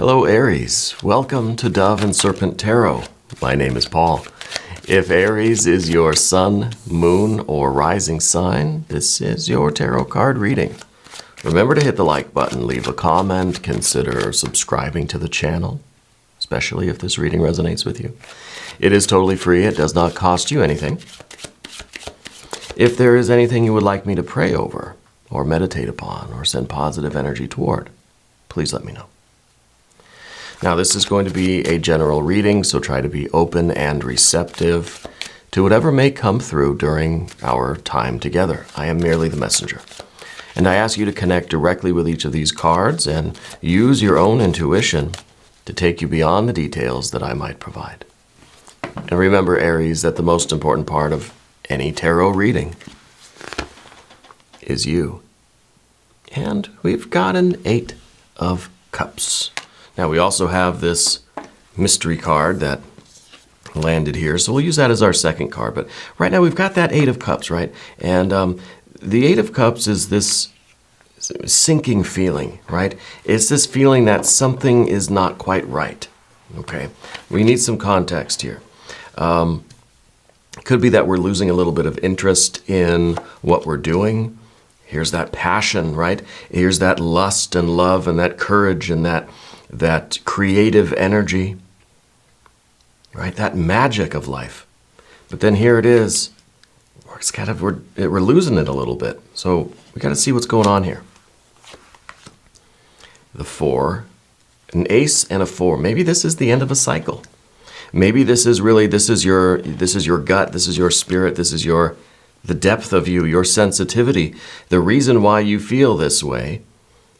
Hello Aries, welcome to Dove and Serpent Tarot. My name is Paul. If Aries is your sun, moon, or rising sign, this is your tarot card reading. Remember to hit the like button, leave a comment, consider subscribing to the channel, especially if this reading resonates with you. It is totally free, it does not cost you anything. If there is anything you would like me to pray over, or meditate upon, or send positive energy toward, please let me know. Now, this is going to be a general reading, so try to be open and receptive to whatever may come through during our time together. I am merely the messenger. And I ask you to connect directly with each of these cards and use your own intuition to take you beyond the details that I might provide. And remember, Aries, that the most important part of any tarot reading is you. And we've got an 8 of Cups. Now, we also have this mystery card that landed here, so we'll use that as our second card. But right now, we've got that 8 of Cups, right? And the 8 of Cups is this sinking feeling, right? It's this feeling that something is not quite right, okay? We need some context here. Could be that we're losing a little bit of interest in what we're doing. Here's that passion, right? Here's that lust and love and that courage and that creative energy, right? That magic of life. But then here it is. We're losing it a little bit. So we got to see what's going on here. The 4, an ace and a 4. Maybe this is the end of a cycle. Maybe this is your gut, this is your spirit, this is the depth of you, your sensitivity. The reason why you feel this way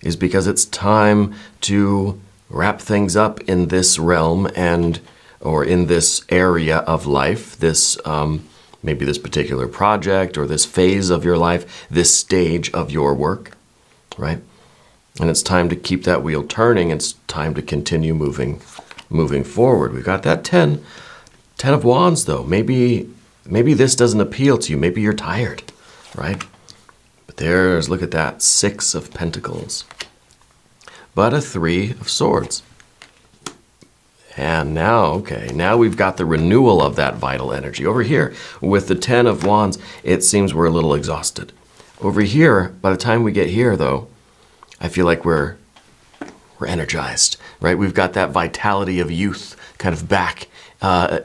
is because it's time to wrap things up in this realm or in this area of life, this maybe this particular project or this phase of your life, this stage of your work, right? And it's time to keep that wheel turning. It's time to continue moving forward. We've got that 10 of Wands, though. Maybe this doesn't appeal to you. Maybe you're tired, right? But look at that, 6 of Pentacles. But a 3 of Swords. And now we've got the renewal of that vital energy. Over here, with the 10 of Wands, it seems we're a little exhausted. Over here, by the time we get here, though, I feel like we're energized, right? We've got that vitality of youth kind of back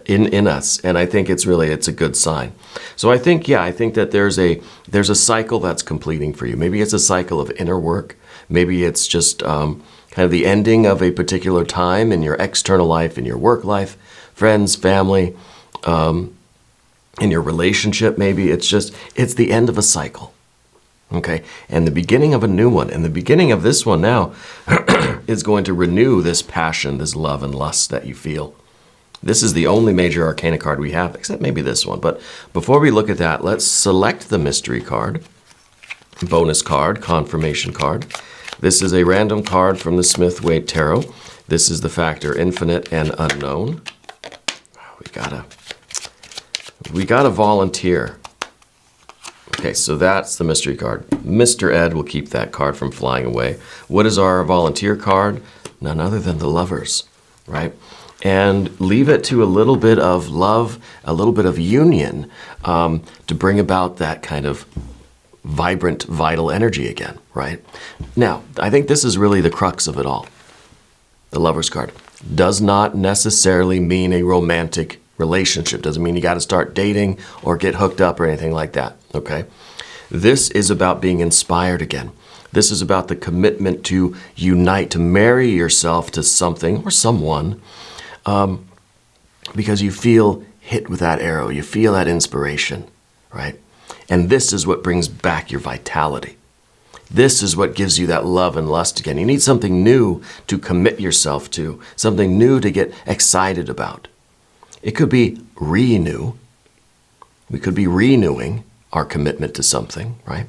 in us, and I think it's a good sign. So I think that there's a cycle that's completing for you. Maybe it's a cycle of inner work. Maybe it's just kind of the ending of a particular time in your external life, in your work life, friends, family, in your relationship. Maybe it's the end of a cycle. Okay, and the beginning of a new one. And the beginning of this one now is going to renew this passion, this love and lust that you feel. This is the only major arcana card we have, except maybe this one. But before we look at that, let's select the mystery card, bonus card, confirmation card. This is a random card from the Smith-Waite Tarot. This is the factor infinite and unknown. We gotta volunteer. Okay, so that's the mystery card. Mr. Ed will keep that card from flying away. What is our volunteer card? None other than the Lovers, right? And leave it to a little bit of love, a little bit of union to bring about that kind of vibrant, vital energy again, right? Now, I think this is really the crux of it all. The Lovers card does not necessarily mean a romantic relationship. Doesn't mean you got to start dating or get hooked up or anything like that, okay? This is about being inspired again. This is about the commitment to unite, to marry yourself to something or someone because you feel hit with that arrow. You feel that inspiration, right? And this is what brings back your vitality. This is what gives you that love and lust again. You need something new to commit yourself to, something new to get excited about. It could be renew. We could be renewing our commitment to something, right?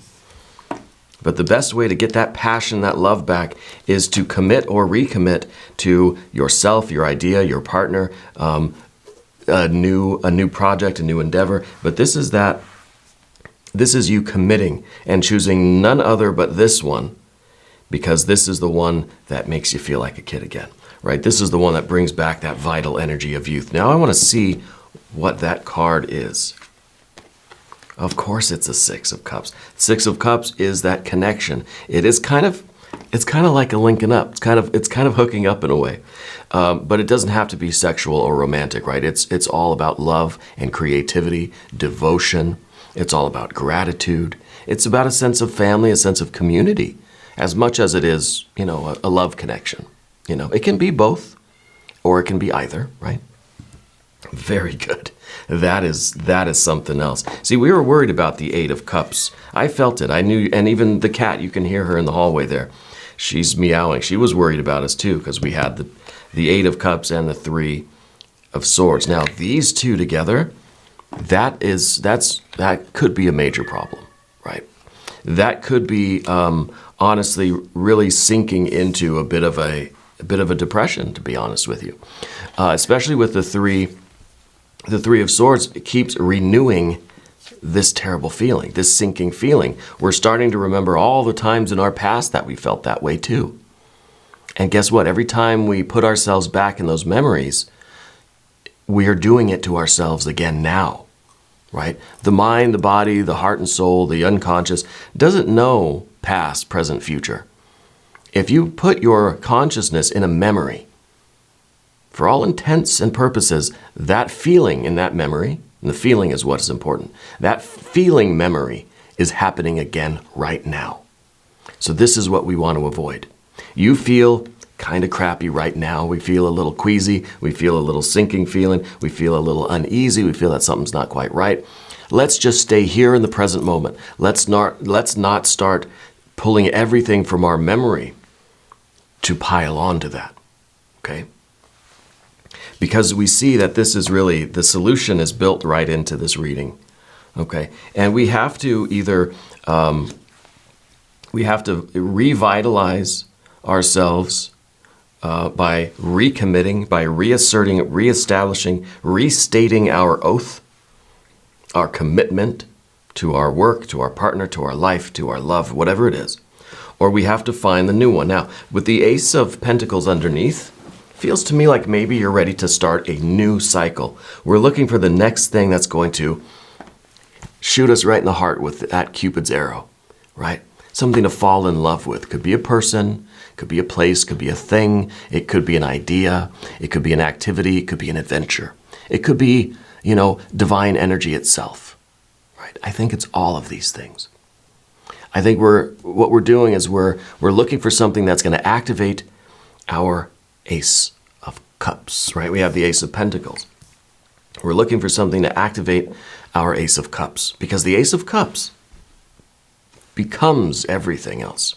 But the best way to get that passion, that love back is to commit or recommit to yourself, your idea, your partner, a new project, a new endeavor. But this is you committing and choosing none other but this one, because this is the one that makes you feel like a kid again, right? This is the one that brings back that vital energy of youth. Now I want to see what that card is. Of course it's a Six of Cups. Six of Cups is that connection. It's kind of like a linking up. It's kind of hooking up in a way. But it doesn't have to be sexual or romantic, right? It's all about love and creativity, devotion. It's all about gratitude. It's about a sense of family, a sense of community, as much as it is, a love connection. It can be both, or it can be either, right? Very good. That is something else. See, we were worried about the Eight of Cups. I felt it. I knew, and even the cat, you can hear her in the hallway there. She's meowing. She was worried about us too, because we had the Eight of Cups and the Three of Swords. Now, these two together, that could be a major problem, right? That could be honestly really sinking into a bit of a depression, to be honest with you, especially with the Three of Swords. It keeps renewing this terrible feeling, this sinking feeling. We're starting to remember all the times in our past that we felt that way too. And guess what? Every time we put ourselves back in those memories, we are doing it to ourselves again now, right? The mind, the body, the heart and soul, the unconscious doesn't know past, present, future. If you put your consciousness in a memory, for all intents and purposes, that feeling in that memory, and the feeling is what is important, that feeling memory is happening again right now. So this is what we want to avoid. You feel kind of crappy right now. We feel a little queasy. We feel a little sinking feeling. We feel a little uneasy. We feel that something's not quite right. Let's just stay here in the present moment. Let's not start pulling everything from our memory to pile onto that, okay? Because we see that this is really, the solution is built right into this reading, okay? And we have to either, revitalize ourselves by recommitting, by reasserting, reestablishing, restating our oath, our commitment to our work, to our partner, to our life, to our love, whatever it is. Or we have to find the new one. Now, with the Ace of Pentacles underneath, feels to me like maybe you're ready to start a new cycle. We're looking for the next thing that's going to shoot us right in the heart with that Cupid's arrow, right? Something to fall in love with. Could be a person, could be a place, could be a thing, it could be an idea, it could be an activity, it could be an adventure. It could be, divine energy itself, right? I think it's all of these things. I think what we're doing is we're looking for something that's going to activate our Ace of Cups, right? We have the Ace of Pentacles. We're looking for something to activate our Ace of Cups, because the Ace of Cups becomes everything else.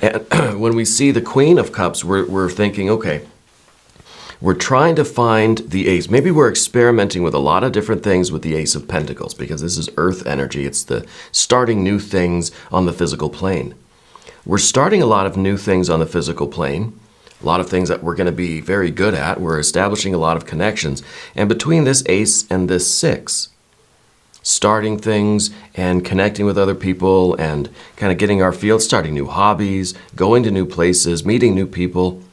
And when we see the Queen of Cups, we're thinking, okay, we're trying to find the Ace. Maybe we're experimenting with a lot of different things with the Ace of Pentacles, because this is earth energy. It's the starting new things on the physical plane. We're starting a lot of new things on the physical plane, a lot of things that we're going to be very good at. We're establishing a lot of connections. And between this Ace and this Six, starting things and connecting with other people and kind of getting our field, starting new hobbies, going to new places, meeting new people,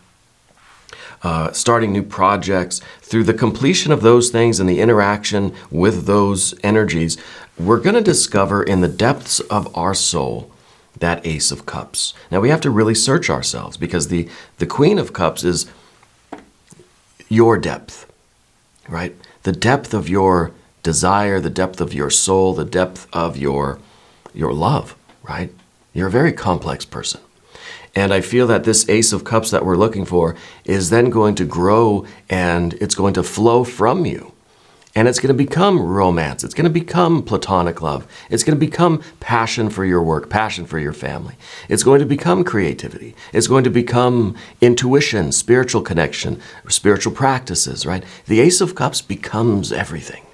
starting new projects. Through the completion of those things and the interaction with those energies, we're going to discover in the depths of our soul that Ace of Cups. Now we have to really search ourselves, because the Queen of Cups is your depth, right? The depth of your desire, the depth of your soul, the depth of your love, right? You're a very complex person. And I feel that this Ace of Cups that we're looking for is then going to grow, and it's going to flow from you. And it's going to become romance. It's going to become platonic love. It's going to become passion for your work, passion for your family. It's going to become creativity. It's going to become intuition, spiritual connection, spiritual practices, right? The Ace of Cups becomes everything,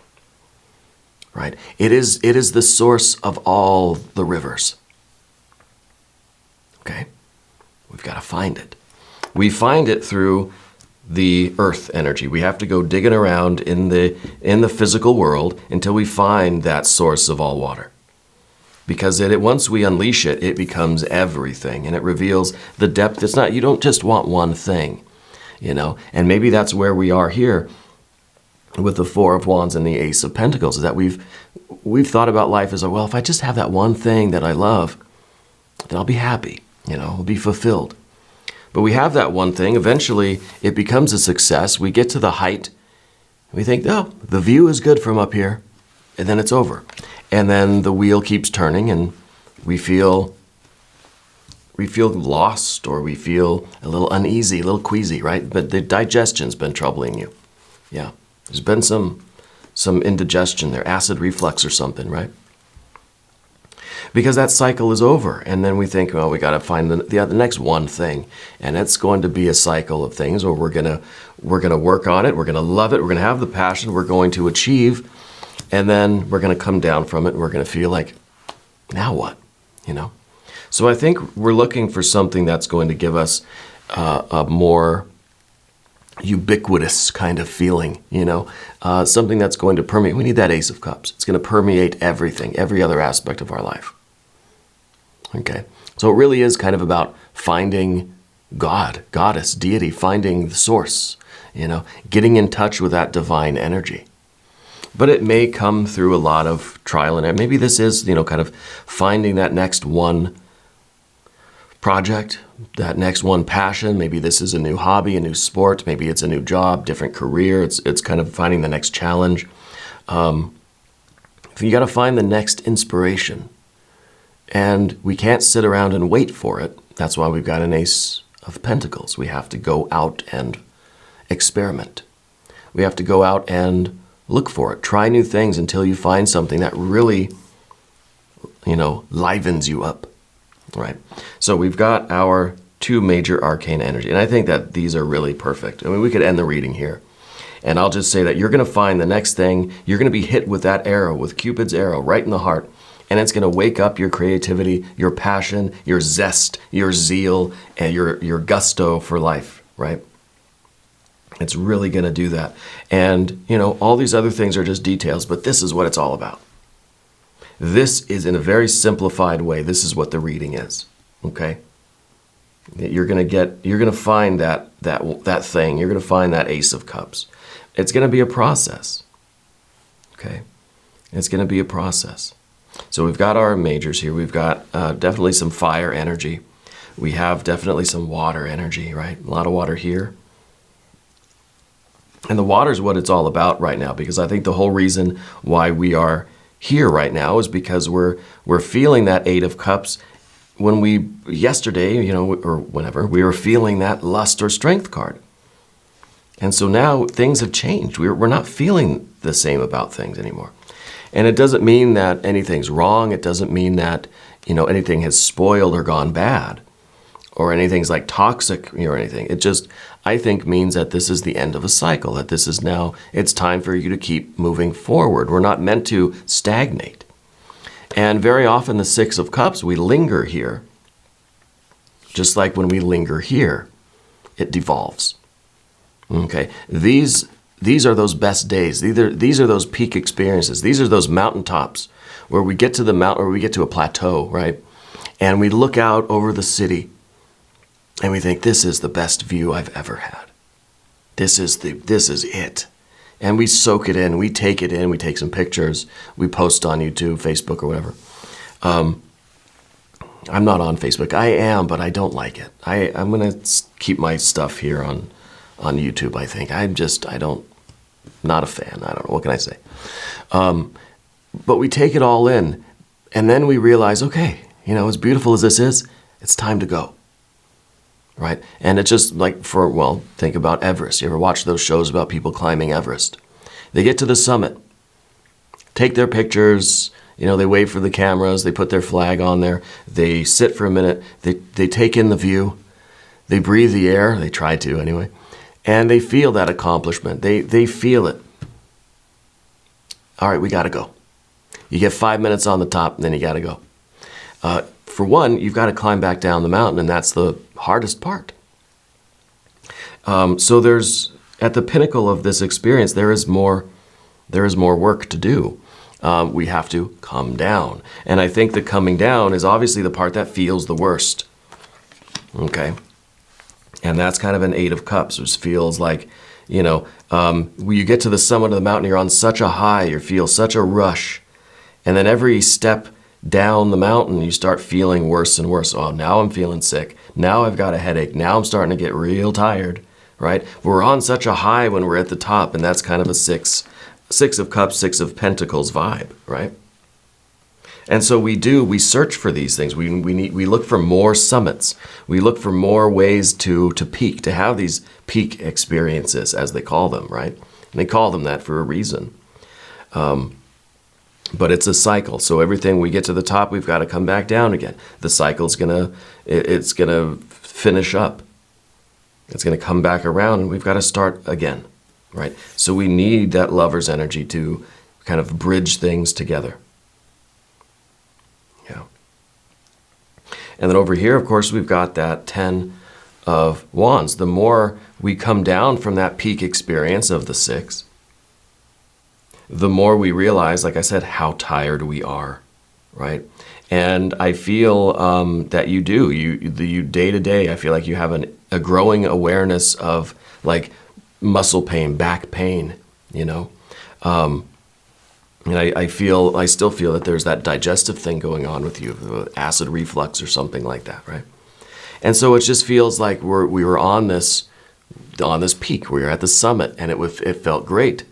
right? It is the source of all the rivers. Okay? We've got to find it. We find it through the earth energy. We have to go digging around in the physical world until we find that source of all water. because once we unleash it, it becomes everything, and it reveals the depth. It's not, you don't just want one thing, and maybe that's where we are here with the Four of Wands and the Ace of Pentacles, is that we've thought about life as, well, if I just have that one thing that I love, then I'll be happy, I'll be fulfilled. But we have that one thing, eventually it becomes a success, we get to the height, we think, oh, the view is good from up here, and then it's over. And then the wheel keeps turning, and we feel lost, or we feel a little uneasy, a little queasy, right? But the digestion's been troubling you. Yeah, there's been some indigestion there, acid reflux or something, right? Because that cycle is over, and then we think, well, we got to find the next one thing, and it's going to be a cycle of things, or we're gonna work on it, we're gonna love it, we're gonna have the passion, we're going to achieve. And then we're going to come down from it, and we're going to feel like, now what? So I think we're looking for something that's going to give us a more ubiquitous kind of feeling, something that's going to permeate. We need that Ace of Cups. It's going to permeate everything, every other aspect of our life. Okay. So it really is kind of about finding God, goddess, deity, finding the source, getting in touch with that divine energy. But it may come through a lot of trial and error. Maybe this is, kind of finding that next one project, that next one passion. Maybe this is a new hobby, a new sport. Maybe it's a new job, different career. It's kind of finding the next challenge. You got to find the next inspiration. And we can't sit around and wait for it. That's why we've got an Ace of Pentacles. We have to go out and experiment. We have to go out and look for it. Try new things until you find something that really, livens you up, right? So we've got our two major arcane energy, and I think that these are really perfect. I mean, we could end the reading here, and I'll just say that you're going to find the next thing, you're going to be hit with that arrow, with Cupid's arrow, right in the heart, and it's going to wake up your creativity, your passion, your zest, your zeal, and your gusto for life, right? It's really going to do that. And, all these other things are just details, but this is what it's all about. This is, in a very simplified way, this is what the reading is, okay? You're going to find that thing. You're going to find that Ace of Cups. It's going to be a process, okay? It's going to be a process. So we've got our majors here. We've got definitely some fire energy. We have definitely some water energy, right? A lot of water here. And the water is what it's all about right now, because I think the whole reason why we are here right now is because we're feeling that Eight of Cups. When yesterday, or whenever, we were feeling that lust or strength card. And so now things have changed. We're not feeling the same about things anymore. And it doesn't mean that anything's wrong. It doesn't mean that, anything has spoiled or gone bad, or anything's like toxic or anything. It just, I think, means that this is the end of a cycle, that this is now, it's time for you to keep moving forward. We're not meant to stagnate. And very often the Six of Cups, we linger here. Just like when we linger here, it devolves. Okay, these are those best days. These are those peak experiences. These are those mountaintops where we get to the mountain, or we get to a plateau, right? And we look out over the city and we think, this is the best view I've ever had. This is it. And we soak it in, we take it in, we take some pictures, we post on YouTube, Facebook, or whatever. I'm not on Facebook. I am, but I don't like it. I'm going to keep my stuff here on YouTube, I think. Not a fan. I don't know. What can I say? But we take it all in, and then we realize, okay, as beautiful as this is, it's time to go. Right? And it's just like think about Everest. You ever watch those shows about people climbing Everest? They get to the summit, take their pictures, they wait for the cameras, they put their flag on there, they sit for a minute, they take in the view, they breathe the air, they try to anyway, and they feel that accomplishment. They feel it. All right, we got to go. You get 5 minutes on the top, and then you got to go. For one, you've got to climb back down the mountain, and that's the hardest part. So there's, at the pinnacle of this experience, there is more work to do. we have to come down. And I think the coming down is obviously the part that feels the worst. Okay? And that's kind of an Eight of Cups, which feels like, when you get to the summit of the mountain, you're on such a high, you feel such a rush. And then every step down the mountain, you start feeling worse and worse. Oh, now I'm feeling sick. Now I've got a headache. Now I'm starting to get real tired, right? We're on such a high when we're at the top, and that's kind of a Six of Cups, Six of Pentacles vibe, right? And so we search for these things. We look for more summits. We look for more ways to peak, to have these peak experiences, as they call them, right? And they call them that for a reason. But it's a cycle. So everything we get to the top, we've got to come back down again. The cycle's it's gonna finish up. It's gonna come back around, and we've got to start again, right? So we need that lover's energy to kind of bridge things together. Yeah. And then over here, of course, we've got that Ten of Wands. The more we come down from that peak experience of the Six, the more we realize, like I said, how tired we are, right? And I feel that you do. You day to day, I feel like you have a growing awareness of like muscle pain, back pain, And I still feel that there's that digestive thing going on with you, acid reflux or something like that, right? And so it just feels like we were on this peak. We were at the summit, and it felt great.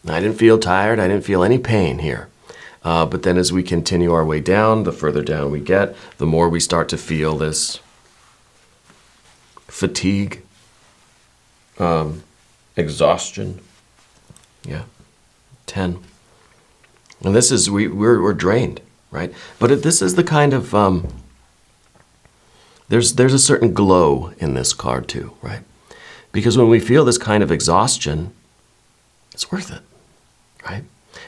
I didn't feel tired. I didn't feel any pain here. But then as we continue our way down, the further down we get, the more we start to feel this fatigue, exhaustion. Yeah, 10. And this is, we're drained, right? But this is the kind of, there's a certain glow in this card too, right? Because when we feel this kind of exhaustion, it's worth it, right?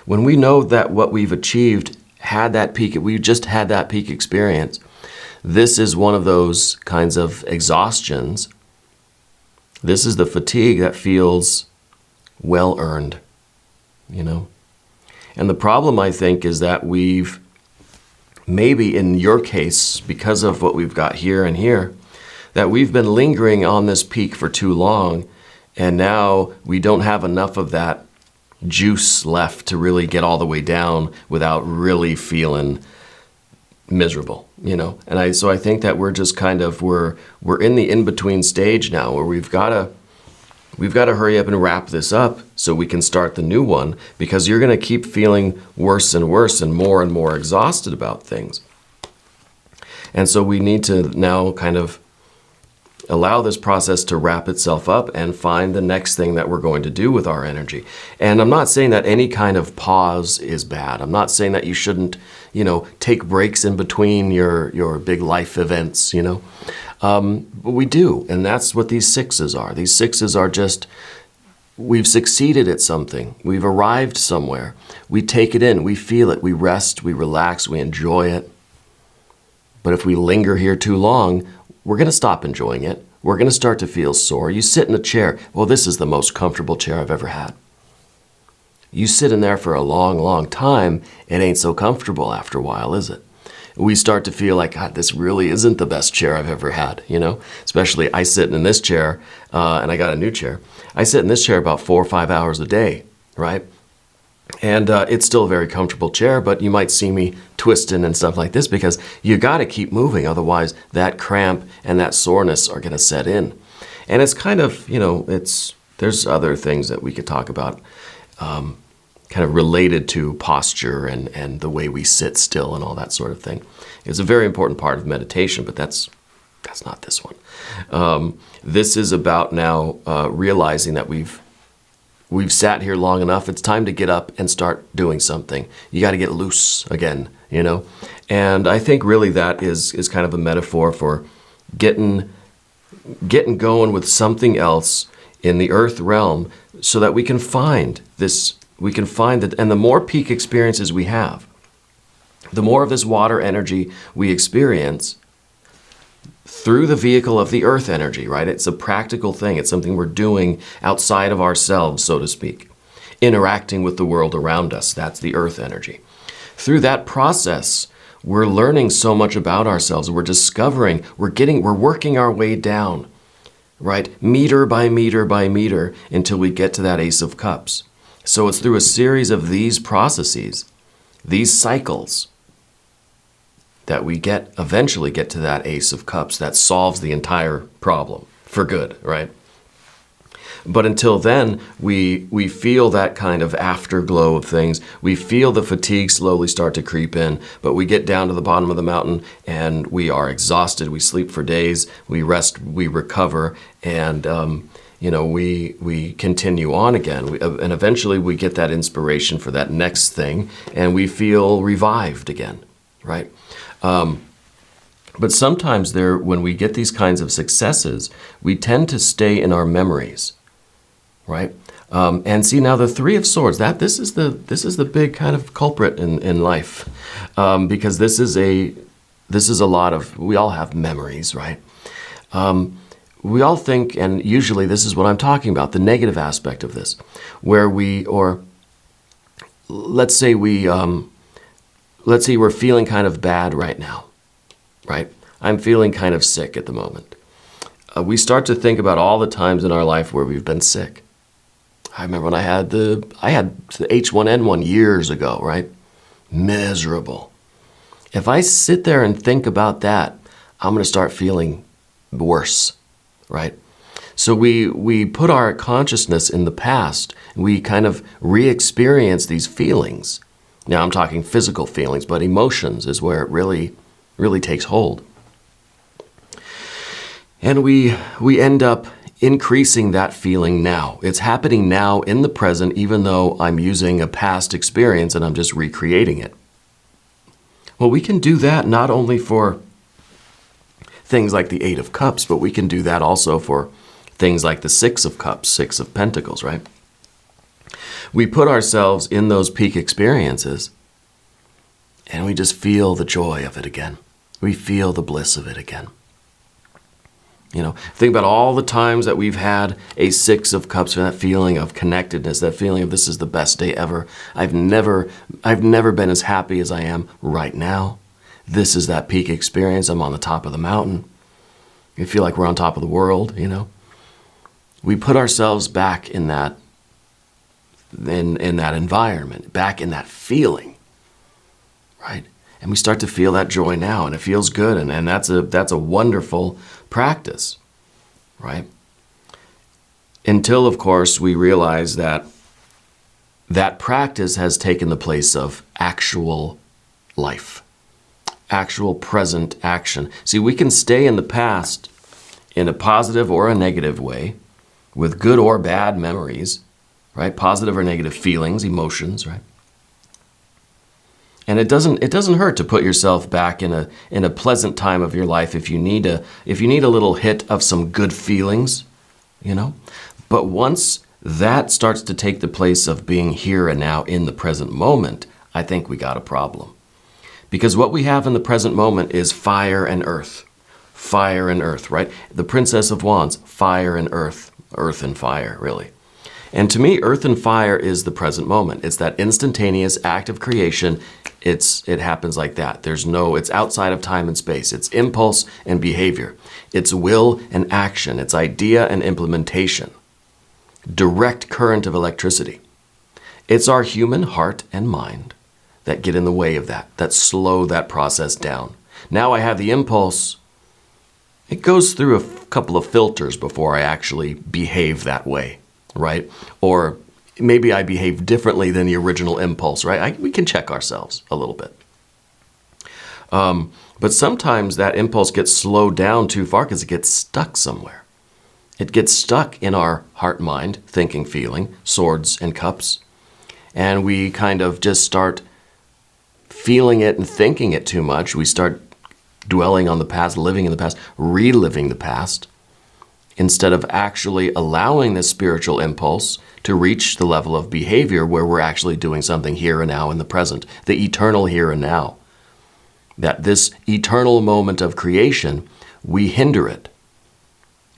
When we know that what we've achieved had that peak, we just had that peak experience, this is one of those kinds of exhaustions. This is the fatigue that feels well-earned, And the problem, I think, is that we've, maybe in your case, because of what we've got here and here, that we've been lingering on this peak for too long, and now we don't have enough of that juice left to really get all the way down without really feeling miserable, And so I think that we're just kind of, we're in the in-between stage now where we've got to hurry up and wrap this up so we can start the new one, because you're going to keep feeling worse and worse and more exhausted about things. And so we need to now kind of allow this process to wrap itself up and find the next thing that we're going to do with our energy. And I'm not saying that any kind of pause is bad. I'm not saying that you shouldn't, take breaks in between your big life events, But we do, and that's what these sixes are. These sixes are just, we've succeeded at something. We've arrived somewhere. We take it in, we feel it, we rest, we relax, we enjoy it. But if we linger here too long, we're going to stop enjoying it. We're going to start to feel sore. You sit in a chair. Well, this is the most comfortable chair I've ever had. You sit in there for a long, long time, it ain't so comfortable after a while, is it? We start to feel like, God, this really isn't the best chair I've ever had, Especially I sit in this chair, and I got a new chair. I sit in this chair about 4 or 5 hours a day, right? And it's still a very comfortable chair, but you might see me twisting and stuff like this because you got to keep moving. Otherwise, that cramp and that soreness are going to set in. And it's kind of, there's other things that we could talk about kind of related to posture and the way we sit still and all that sort of thing. It's a very important part of meditation, but that's not this one. This is about now realizing that we've sat here long enough. It's time to get up and start doing something. You got to get loose again, And I think really that is kind of a metaphor for getting going with something else in the earth realm so that we can find this. We can find that, and the more peak experiences we have, the more of this water energy we experience through the vehicle of the earth energy, right? It's a practical thing. It's something we're doing outside of ourselves, so to speak. interacting with the world around us. That's the earth energy. Through that process, we're learning so much about ourselves. We're discovering, we're working our way down, right? Meter by meter by meter until we get to that Ace of Cups. So it's through a series of these processes, these cycles, that we eventually get to that Ace of Cups that solves the entire problem for good, right? But until then, we feel that kind of afterglow of things. We feel the fatigue slowly start to creep in, but we get down to the bottom of the mountain and we are exhausted. We sleep for days, we rest, we recover, and we continue on again. And eventually we get that inspiration for that next thing, and we feel revived again, right? But sometimes when we get these kinds of successes, we tend to stay in our memories, right? And see, now the Three of Swords, this is the big kind of culprit in life, because this is a lot of, we all have memories, right? We all think, and usually this is what I'm talking about, the negative aspect of this, where let's say we're feeling kind of bad right now, right? I'm feeling kind of sick at the moment. We start to think about all the times in our life where we've been sick. I remember when I had the H1N1 years ago, right? Miserable. If I sit there and think about that, I'm going to start feeling worse, right? So we put our consciousness in the past. We kind of re-experience these feelings. Now I'm talking physical feelings, but emotions is where it really takes hold. And we end up increasing that feeling now. It's happening now in the present, even though I'm using a past experience and I'm just recreating it. Well, we can do that not only for things like the Eight of Cups, but we can do that also for things like the Six of Cups, Six of Pentacles, right? We put ourselves in those peak experiences and we just feel the joy of it again. We feel the bliss of it again. Think about all the times that we've had a Six of Cups, that feeling of connectedness, that feeling of this is the best day ever. I've never been as happy as I am right now. This is that peak experience. I'm on the top of the mountain. We feel like we're on top of the world, We put ourselves back in that environment, back in that feeling, right? And we start to feel that joy now, and it feels good, and that's a wonderful practice, right? Until, of course, we realize that practice has taken the place of actual life, actual present action. See, we can stay in the past in a positive or a negative way, with good or bad memories, right? Positive or negative feelings, emotions, right? And it doesn't hurt to put yourself back in a pleasant time of your life if you need a little hit of some good feelings, But once that starts to take the place of being here and now in the present moment, I think we got a problem. Because what we have in the present moment is fire and earth. Fire and earth, right? The Princess of Wands, fire and earth. Earth and fire, really. And to me, earth and fire is the present moment. It's that instantaneous act of creation. It happens like that. It's outside of time and space. It's impulse and behavior. It's will and action. It's idea and implementation. Direct current of electricity. It's our human heart and mind that get in the way of that slow that process down. Now I have the impulse. It goes through a couple of filters before I actually behave that way, right? Or maybe I behave differently than the original impulse, right? We can check ourselves a little bit. But sometimes that impulse gets slowed down too far because it gets stuck somewhere. It gets stuck in our heart, mind, thinking, feeling, swords and cups. And we kind of just start feeling it and thinking it too much. We start dwelling on the past, living in the past, reliving the past, instead of actually allowing this spiritual impulse to reach the level of behavior where we're actually doing something here and now in the present, the eternal here and now. That this eternal moment of creation, we hinder it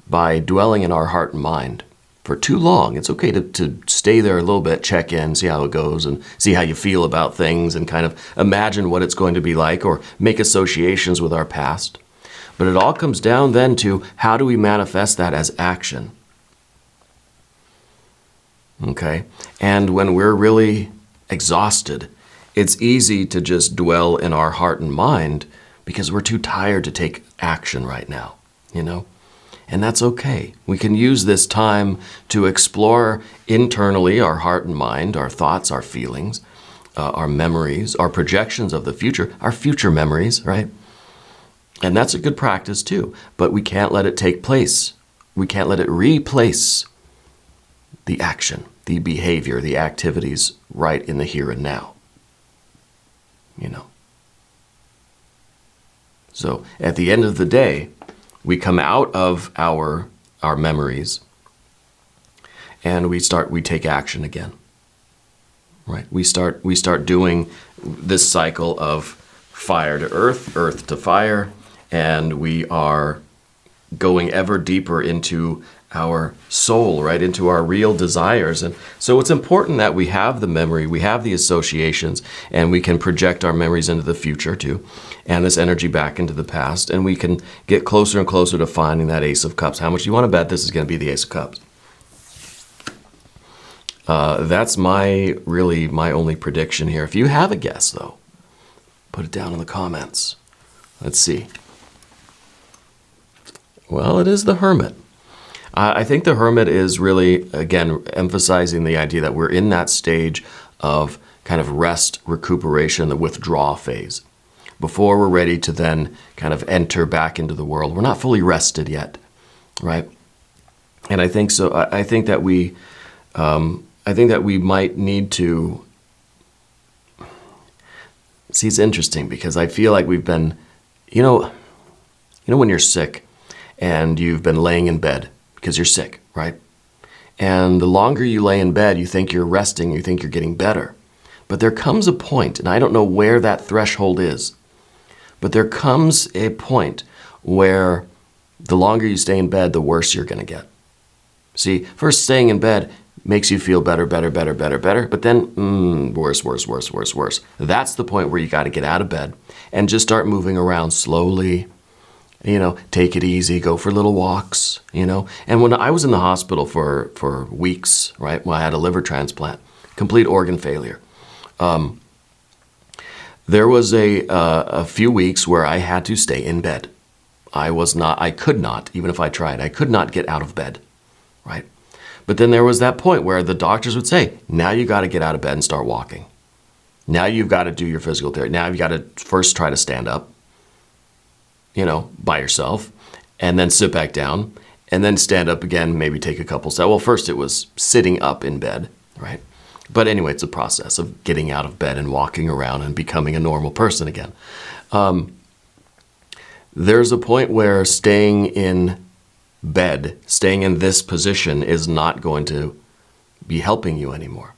by dwelling in our heart and mind for too long. It's okay to stay there a little bit, check in, see how it goes, and see how you feel about things, and kind of imagine what it's going to be like, or make associations with our past. But it all comes down then to, how do we manifest that as action? Okay? And when we're really exhausted, it's easy to just dwell in our heart and mind because we're too tired to take action right now, you know? And that's okay. We can use this time to explore internally our heart and mind, our thoughts, our feelings, our memories, our projections of the future, our future memories, right? And that's a good practice too, but we can't let it take place. We can't let it replace the action, the behavior, the activities right in the here and now, you know. So at the end of the day, we come out of our memories and we take action again, right? We start doing this cycle of fire to earth, earth to fire, and we are going ever deeper into our soul, right, into our real desires. And so it's important that we have the memory, we have the associations, and we can project our memories into the future too, and this energy back into the past, and we can get closer and closer to finding that Ace of Cups. How much do you want to bet this is going to be the Ace of Cups? That's my only prediction here. If you have a guess, though, put it down in the comments. Let's see. Well, it is the Hermit. I think the Hermit is really, again, emphasizing the idea that we're in that stage of kind of rest, recuperation, the withdrawal phase. Before we're ready to then kind of enter back into the world. We're not fully rested yet, right? And I think so. I think that we might need to. See, it's interesting because I feel like we've been, you know, when you're sick and you've been laying in bed because you're sick, right? And the longer you lay in bed, you think you're resting, you think you're getting better. But there comes a point, and I don't know where that threshold is, but there comes a point where the longer you stay in bed, the worse you're going to get. See, first staying in bed makes you feel better, but then worse. That's the point where you got to get out of bed and just start moving around slowly. You know, take it easy, go for little walks, you know. And when I was in the hospital for weeks, right, when I had a liver transplant, complete organ failure, there was a few weeks where I had to stay in bed. I could not, even if I tried, I could not get out of bed, right? But then there was that point where the doctors would say, now you got to get out of bed and start walking. Now you've got to do your physical therapy. Now you've got to first try to stand up, you know, by yourself, and then sit back down, and then stand up again, maybe take a couple steps. Well, first it was sitting up in bed, right? But anyway, it's a process of getting out of bed and walking around and becoming a normal person again. There's a point where staying in bed, staying in this position is not going to be helping you anymore,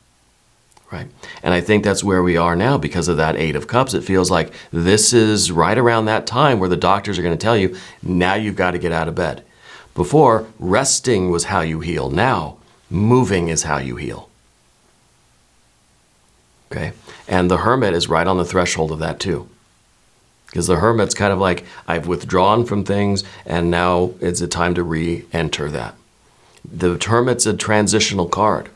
right? And I think that's where we are now because of that Eight of Cups. It feels like this is right around that time where the doctors are going to tell you, now you've got to get out of bed. Before, resting was how you heal. Now, moving is how you heal. Okay? And the Hermit is right on the threshold of that too. Because the Hermit's kind of like, I've withdrawn from things and now it's a time to re-enter that. The Hermit's a transitional card.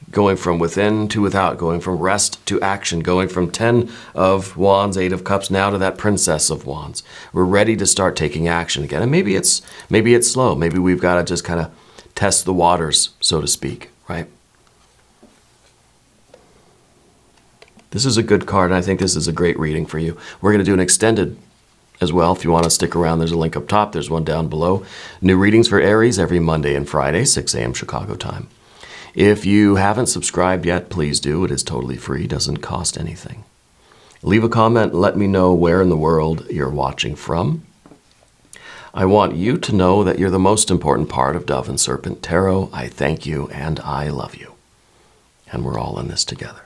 Going from within to without, going from rest to action, going from 10 of Wands, 8 of Cups, now to that Princess of Wands. We're ready to start taking action again. And maybe it's slow. Maybe we've got to just kind of test the waters, so to speak, right? This is a good card, and I think this is a great reading for you. We're going to do an extended as well. If you want to stick around, there's a link up top. There's one down below. New readings for Aries every Monday and Friday, 6 a.m. Chicago time. If you haven't subscribed yet, please do. It is totally free, doesn't cost anything. Leave a comment and let me know where in the world you're watching from. I want you to know that you're the most important part of Dove and Serpent Tarot. I thank you and I love you. And we're all in this together.